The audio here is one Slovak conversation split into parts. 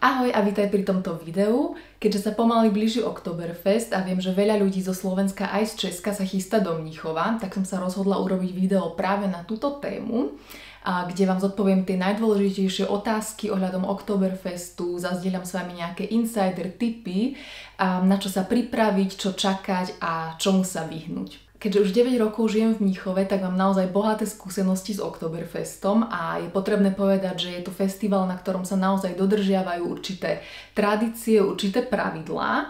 Ahoj a vítaj pri tomto videu. Keďže sa pomaly blíži Oktoberfest a viem, že veľa ľudí zo Slovenska aj z Česka sa chystá do Mníchova, tak som sa rozhodla urobiť video práve na túto tému, kde vám zodpoviem tie najdôležitejšie otázky ohľadom Oktoberfestu, zazdieľam s vami nejaké insider tipy, na čo sa pripraviť, čo čakať a čomu sa vyhnúť. Keďže už 9 rokov žijem v Mníchove, tak mám naozaj bohaté skúsenosti s Oktoberfestom a je potrebné povedať, že je to festival, na ktorom sa naozaj dodržiavajú určité tradície, určité pravidlá,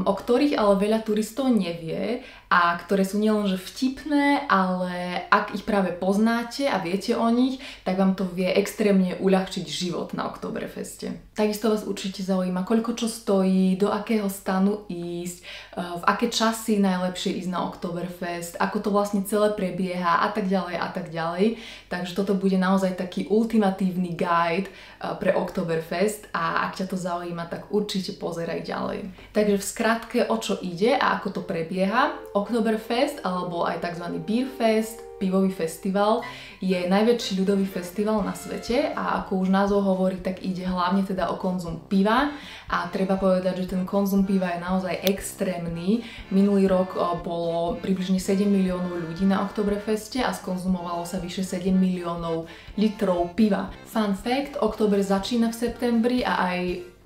o ktorých ale veľa turistov nevie a ktoré sú nielenže vtipné, ale ak ich práve poznáte a viete o nich, tak vám to vie extrémne uľahčiť život na Oktoberfeste. Takisto vás určite zaujíma, koľko čo stojí, do akého stanu ísť, v aké časy najlepšie ísť na Oktoberfest, ako to vlastne celé prebieha a tak ďalej a tak ďalej. Takže toto bude naozaj taký ultimatívny guide pre Oktoberfest a ak ťa to zaujíma, tak určite pozeraj ďalej. Takže v skratke, o čo ide a ako to prebieha. Oktoberfest, alebo aj tzv. Beerfest, pivový festival, je najväčší ľudový festival na svete a ako už názov hovorí, tak ide hlavne teda o konzum piva a treba povedať, že ten konzum piva je naozaj extrémny. Minulý rok bolo približne 7 miliónov ľudí na Oktoberfeste a skonzumovalo sa vyše 7 miliónov litrov piva. Fun fact, október začína v septembri a aj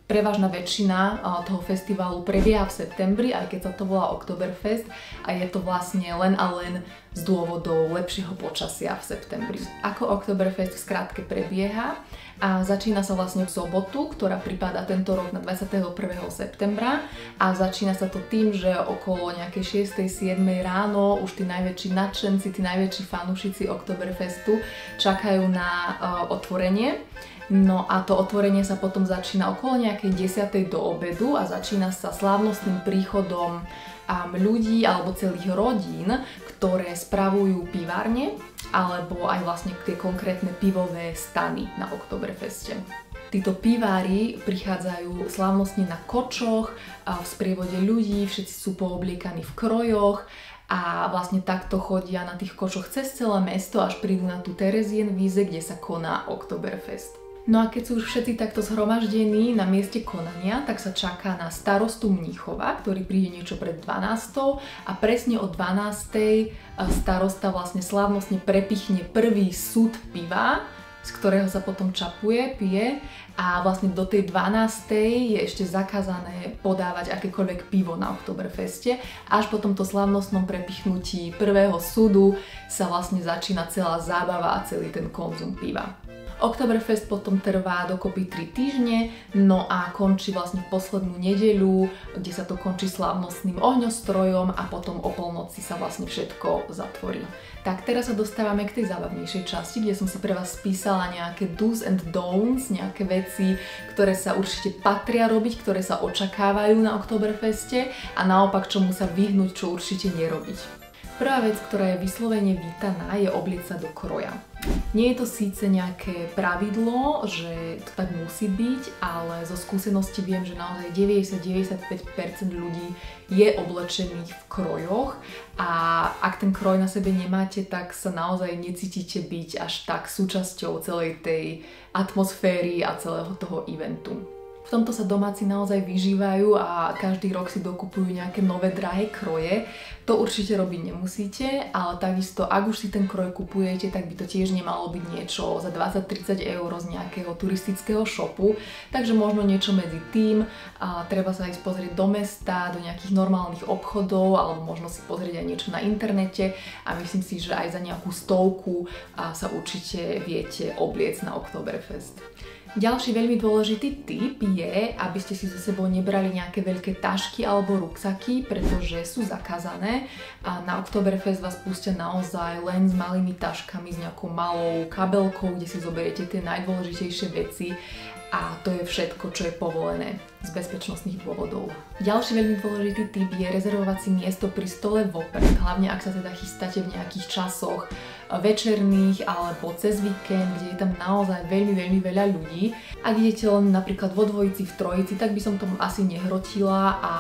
prevažná väčšina toho festivalu prebieha v septembri, aj keď sa to volá Oktoberfest a je to vlastne len a len z dôvodov lepšieho počasia v septembri. Ako Oktoberfest v skratke prebieha a začína sa vlastne v sobotu, ktorá pripadá tento rok na 21. septembra a začína sa to tým, že okolo nejakej 6. 7. ráno už tí najväčší nadšenci, tí najväčší fanúšici Oktoberfestu čakajú na otvorenie. No a to otvorenie sa potom začína okolo nejakej 10. do obedu a začína sa slávnostným príchodom ľudí alebo celých rodín, ktoré spravujú pivárne alebo aj vlastne tie konkrétne pivové stany na Oktoberfeste. Títo pivári prichádzajú slávnostne na kočoch, v sprievode ľudí, všetci sú poobliekaní v krojoch a vlastne takto chodia na tých kočoch cez celé mesto, až prídu na tú Theresienwiese, kde sa koná Oktoberfest. No a keď sú už všetci takto zhromaždení na mieste konania, tak sa čaká na starostu Mníchova, ktorý príde niečo pred 12. a presne o 12. starosta vlastne slávnostne prepichne prvý súd piva, z ktorého sa potom čapuje, pije a vlastne do tej 12. je ešte zakázané podávať akékoľvek pivo na Oktoberfeste. Až po tomto slávnostnom prepichnutí prvého súdu sa vlastne začína celá zábava a celý ten konzum piva. Oktoberfest potom trvá dokopy 3 týždne, no a končí vlastne v poslednú nedeľu, kde sa to končí slávnostným ohňostrojom a potom o polnoci sa vlastne všetko zatvorí. Tak teraz sa dostávame k tej zábavnejšej časti, kde som si pre vás spísala nejaké do's and don'ts, nejaké veci, ktoré sa určite patria robiť, ktoré sa očakávajú na Oktoberfeste a naopak čomu sa vyhnúť, čo určite nerobiť. Prvá vec, ktorá je vyslovene vítaná, je obliecť sa do kroja. Nie je to síce nejaké pravidlo, že to tak musí byť, ale zo skúsenosti viem, že naozaj 90-95% ľudí je oblečených v krojoch a ak ten kroj na sebe nemáte, tak sa naozaj necítite byť až tak súčasťou celej tej atmosféry a celého toho eventu. V tomto sa domáci naozaj vyžívajú a každý rok si dokupujú nejaké nové drahé kroje. To určite robiť nemusíte, ale takisto ak už si ten kroj kupujete, tak by to tiež nemalo byť niečo za 20-30 eur z nejakého turistického shopu. Takže možno niečo medzi tým. Treba sa ísť pozrieť do mesta, do nejakých normálnych obchodov alebo možno si pozrieť aj niečo na internete a myslím si, že aj za nejakú 100 sa určite viete obliecť na Oktoberfest. Ďalší veľmi dôležitý tip je, aby ste si so sebou nebrali nejaké veľké tašky alebo ruksaky, pretože sú zakázané a na Oktoberfest vás pustia naozaj len s malými taškami, s nejakou malou kabelkou, kde si zoberiete tie najdôležitejšie veci a to je všetko, čo je povolené z bezpečnostných dôvodov. Ďalší veľmi dôležitý tip je rezervovať si miesto pri stole vopred, hlavne ak sa teda chystáte v nejakých časoch večerných alebo cez víkend, kde je tam naozaj veľmi veľa ľudí. Ak idete len napríklad vo dvojici, v trojici, tak by som tomu asi nehrotila a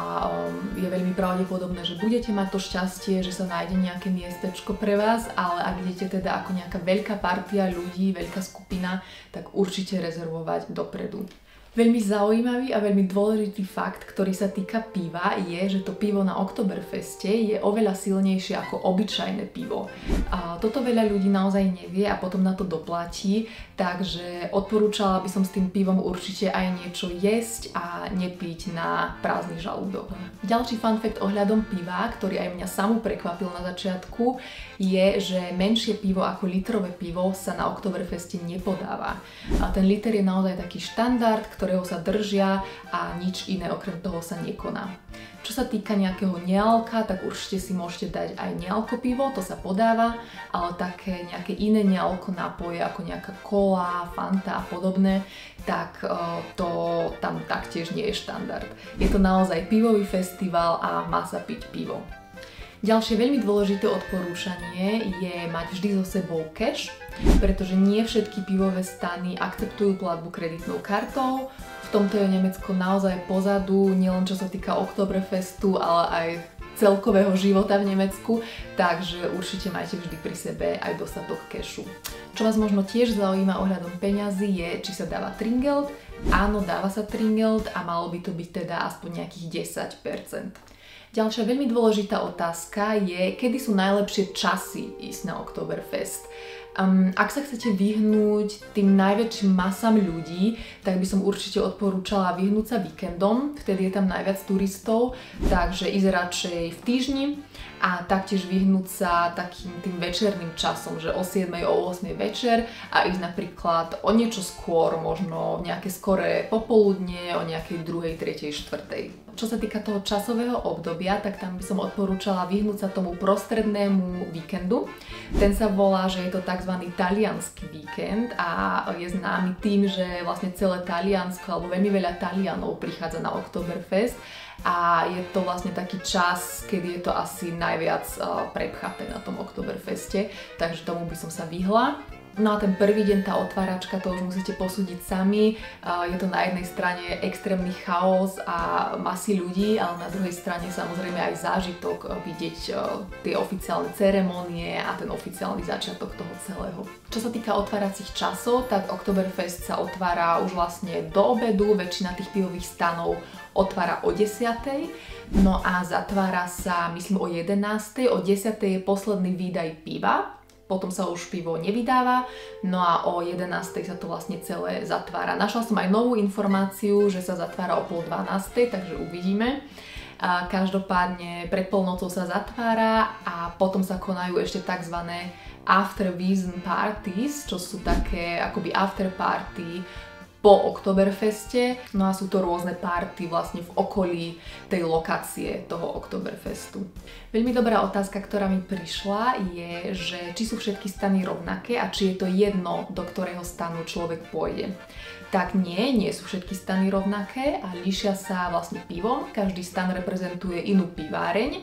je veľmi pravdepodobné, že budete mať to šťastie, že sa nájde nejaké miestečko pre vás, ale ak idete teda ako nejaká veľká partia ľudí, veľká skupina, tak určite rezervovať dopredu. Veľmi zaujímavý a veľmi dôležitý fakt, ktorý sa týka piva, je, že to pivo na Oktoberfeste je oveľa silnejšie ako obyčajné pivo. A toto veľa ľudí naozaj nevie a potom na to doplatí, takže odporúčala by som s tým pivom určite aj niečo jesť a nepiť na prázdny žalúdok. Ďalší fun fact ohľadom piva, ktorý aj mňa samú prekvapil na začiatku, je, že menšie pivo ako litrové pivo sa na Oktoberfeste nepodáva. A ten liter je naozaj taký štandard, ktorého sa držia a nič iné okrem toho sa nekoná. Čo sa týka nejakého nealka, tak určite si môžete dať aj nealko pivo, to sa podáva, ale také nejaké iné nealko nápoje ako nejaká cola, fanta a podobné, tak to tam taktiež nie je štandard. Je to naozaj pivový festival a má sa piť pivo. Ďalšie veľmi dôležité odporúčanie je mať vždy so sebou cash, pretože nie všetky pivové stany akceptujú platbu kreditnou kartou. V tomto je Nemecko naozaj pozadu, nielen čo sa týka Oktoberfestu, ale aj celkového života v Nemecku, takže určite majte vždy pri sebe aj dostatok cashu. Čo vás možno tiež zaujíma ohľadom peňazí je, či sa dáva Trinkgeld. Áno, dáva sa Trinkgeld a malo by to byť teda aspoň nejakých 10%. Ďalšia veľmi dôležitá otázka je, kedy sú najlepšie časy ísť na Oktoberfest. Ak sa chcete vyhnúť tým najväčším masám ľudí, tak by som určite odporúčala vyhnúť sa víkendom, vtedy je tam najviac turistov, takže ísť radšej v týždni a taktiež vyhnúť sa takým tým večerným časom, že o 7, o 8 večer a ísť napríklad o niečo skôr, možno nejaké skoré popoludne, o nejakej 2, 3, 4. Čo sa týka toho časového obdobia, tak tam by som odporúčala vyhnúť sa tomu prostrednému víkendu. Ten sa volá, že je to tzv. Taliansky víkend a je známy tým, že vlastne celé Taliansko alebo veľmi veľa Talianov prichádza na Oktoberfest a je to vlastne taký čas, kedy je to asi najviac prepchaté na tom Oktoberfeste, takže tomu by som sa vyhla. No a ten prvý deň, tá otváračka, to už musíte posúdiť sami. Je to na jednej strane extrémny chaos a masy ľudí, ale na druhej strane samozrejme aj zážitok vidieť tie oficiálne ceremonie a ten oficiálny začiatok toho celého. Čo sa týka otváracích časov, tak Oktoberfest sa otvára už vlastne do obedu, väčšina tých pivových stanov otvára o 10:00, no a zatvára sa myslím o 11:00, o 10:00 je posledný výdaj piva. Potom sa už pivo nevydáva, no a o 11:00 sa to vlastne celé zatvára. Našla som aj novú informáciu, že sa zatvára o 11:30, takže uvidíme. A každopádne pred polnocou sa zatvára a potom sa konajú ešte tzv. Afterwiesen parties, čo sú také akoby afterparty po Oktoberfeste, no a sú to rôzne party vlastne v okolí tej lokácie toho Oktoberfestu. Veľmi dobrá otázka, ktorá mi prišla, je, že či sú všetky stany rovnaké a či je to jedno, do ktorého stanu človek pôjde. Tak nie sú všetky stany rovnaké a líšia sa vlastne pivom. Každý stan reprezentuje inú piváreň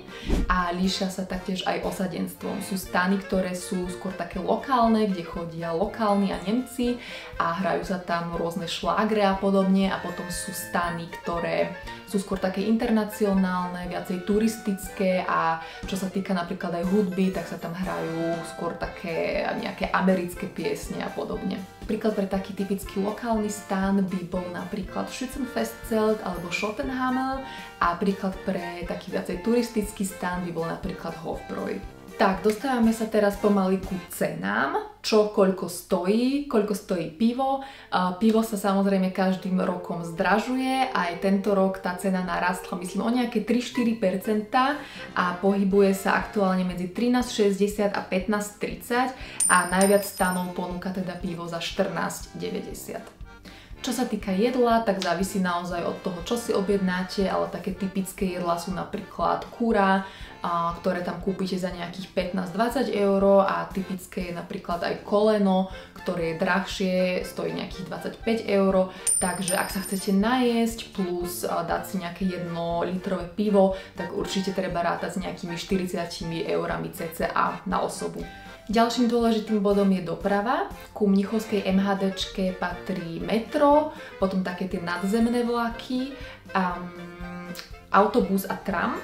a líšia sa taktiež aj osadenstvom. Sú stany, ktoré sú skôr také lokálne, kde chodia lokálni a Nemci a hrajú sa tam rôzne šlágre a podobne a potom sú stany, ktoré sú skôr také internacionálne, viacej turistické a čo sa týka napríklad aj hudby, tak sa tam hrajú skôr také nejaké americké piesne a podobne. Príklad pre taký typický lokálny stan by bol napríklad Schützenfestzelt alebo Schottenhamel a príklad pre taký viacej turistický stan by bol napríklad Hofbräu. Tak, dostávame sa teraz pomaly ku cenám, koľko stojí pivo. Pivo sa samozrejme každým rokom zdražuje, aj tento rok tá cena narastla, myslím, o nejaké 3-4% a pohybuje sa aktuálne medzi 13,60 a 15,30 a najviac stanov ponúka teda pivo za 14,90. Čo sa týka jedla, tak závisí naozaj od toho, čo si objednáte, ale také typické jedlá sú napríklad kura, ktoré tam kúpite za nejakých 15-20 eur a typické je napríklad aj koleno, ktoré je drahšie, stojí nejakých 25 eur. Takže ak sa chcete najesť plus dať si nejaké 1-litrové pivo, tak určite treba rátať s nejakými 40 eurami cca na osobu. Ďalším dôležitým bodom je doprava. Ku mnichovskej MHDčke patrí metro, potom také tie nadzemné vlaky, autobus a tram.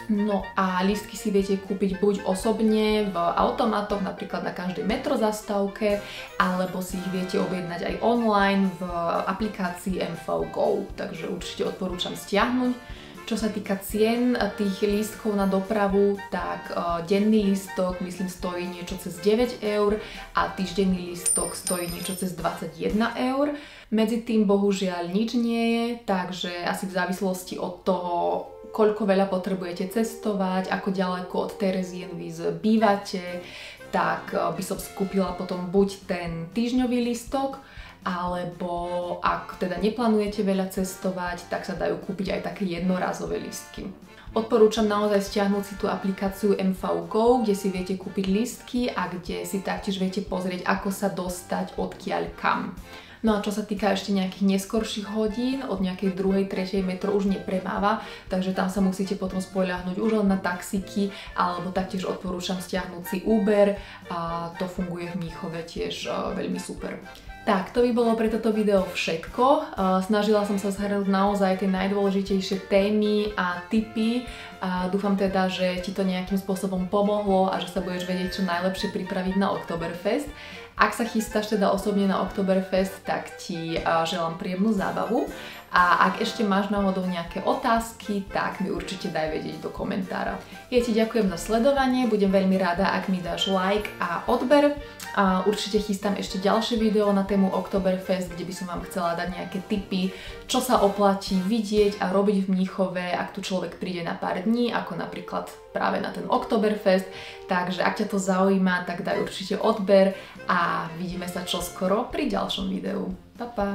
No a lístky si viete kúpiť buď osobne v automatoch, napríklad na každej metrozastávke, alebo si ich viete objednať aj online v aplikácii MV Go, takže určite odporúčam stiahnuť. Čo sa týka cien tých lístkov na dopravu, tak denný lístok myslím stojí niečo cez 9 eur a týždenný lístok stojí niečo cez 21 eur. Medzi tým bohužiaľ nič nie je, takže asi v závislosti od toho, koľko veľa potrebujete cestovať, ako ďaleko od Theresienwiese bývate, tak by som skúpila potom buď ten týždňový lístok, alebo ak teda neplánujete veľa cestovať, tak sa dajú kúpiť aj také jednorazové lístky. Odporúčam naozaj stiahnuť si tú aplikáciu MV Go, kde si viete kúpiť lístky a kde si taktiež viete pozrieť, ako sa dostať odkiaľ kam. No a čo sa týka ešte nejakých neskorších hodín, od nejakej 2., 3. metro už nepremáva, takže tam sa musíte potom spoľahnúť už len na taxíky, alebo taktiež odporúčam stiahnuť si Uber a to funguje v Mníchove tiež veľmi super. Tak, to by bolo pre toto video všetko. Snažila som sa zhrnúť naozaj tie najdôležitejšie témy a tipy. Dúfam teda, že ti to nejakým spôsobom pomohlo a že sa budeš vedieť čo najlepšie pripraviť na Oktoberfest. Ak sa chystáš teda osobne na Oktoberfest, tak ti želám príjemnú zábavu. A ak ešte máš náhodou nejaké otázky, tak mi určite daj vedieť do komentára. Ja ti ďakujem za sledovanie, budem veľmi rada, ak mi dáš like a odber. A určite chystám ešte ďalšie video na tému Oktoberfest, kde by som vám chcela dať nejaké tipy, čo sa oplatí vidieť a robiť v Mníchove, ak tu človek príde na pár dní, ako napríklad práve na ten Oktoberfest. Takže ak ťa to zaujíma, tak daj určite odber a vidíme sa čoskoro pri ďalšom videu. Pa, pa!